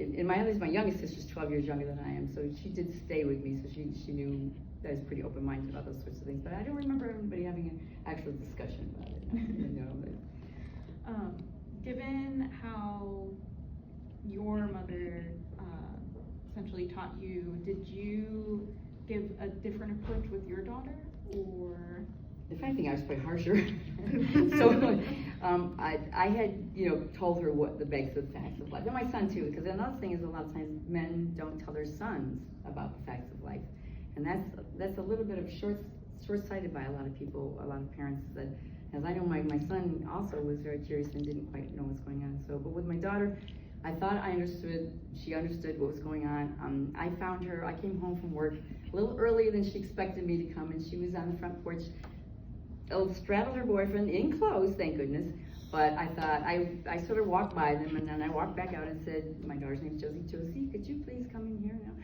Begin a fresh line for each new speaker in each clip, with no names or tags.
and my youngest sister's 12 years younger than I am, so she did stay with me, so she knew that I was pretty open-minded about those sorts of things. But I don't remember everybody having an actual discussion about it.
Given how your mother essentially taught you, did you give a different approach with your daughter, or?
If anything, I was probably harsher. So I had, told her what the basic facts of life, and my son too, because another thing is a lot of times men don't tell their sons about the facts of life, and that's a little bit of short-sighted by a lot of people, a lot of parents. That, as I know, my son also was very curious and didn't quite know what's going on. So, but with my daughter, I thought I understood. She understood what was going on. I found her. I came home from work a little earlier than she expected me to come, and she was on the front porch. Straddled her boyfriend in clothes, thank goodness. But I thought, I sort of walked by them, and then I walked back out and said, my daughter's name's Josie. Josie, could you please come in here now?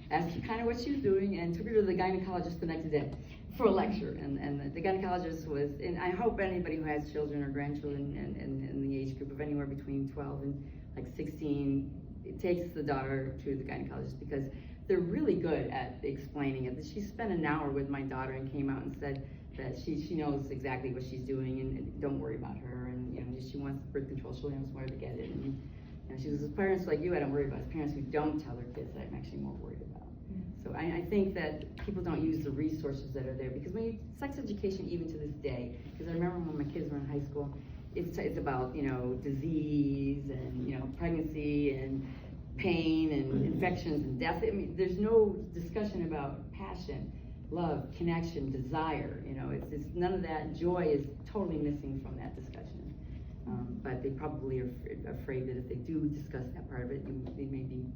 Asked her kind of what she was doing, and took her to the gynecologist the next day for a lecture. And the gynecologist was, and I hope anybody who has children or grandchildren in the age group of anywhere between 12 and like 16, it takes the daughter to the gynecologist, because they're really good at explaining it. She spent an hour with my daughter and came out and said that she knows exactly what she's doing, and don't worry about her, and she wants birth control, she knows where to get it, and she was, as parents like you, I don't worry about. As parents who don't tell their kids, I'm actually more worried about. So I think that people don't use the resources that are there, because sex education, even to this day, because I remember when my kids were in high school, it's about disease and pregnancy and pain and infections and death. I mean, there's no discussion about passion, love, connection, desire. It's none of that. Joy is totally missing from that discussion. But they probably are afraid that if they do discuss that part of it, they maybe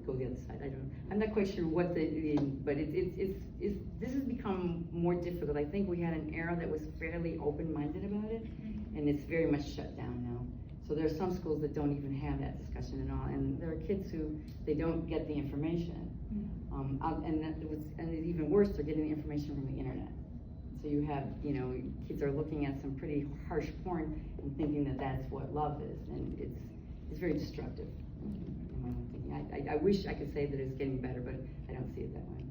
go the other side. I'm not quite sure what but this has become more difficult. I think we had an era that was fairly open-minded about it, and it's very much shut down now. So there are some schools that don't even have that discussion at all, and there are kids who they don't get the information, and it's even worse, they're getting the information from the internet. So you have, kids are looking at some pretty harsh porn and thinking that that's what love is, and it's very destructive. In my own thinking. I wish I could say that it's getting better, but I don't see it that way.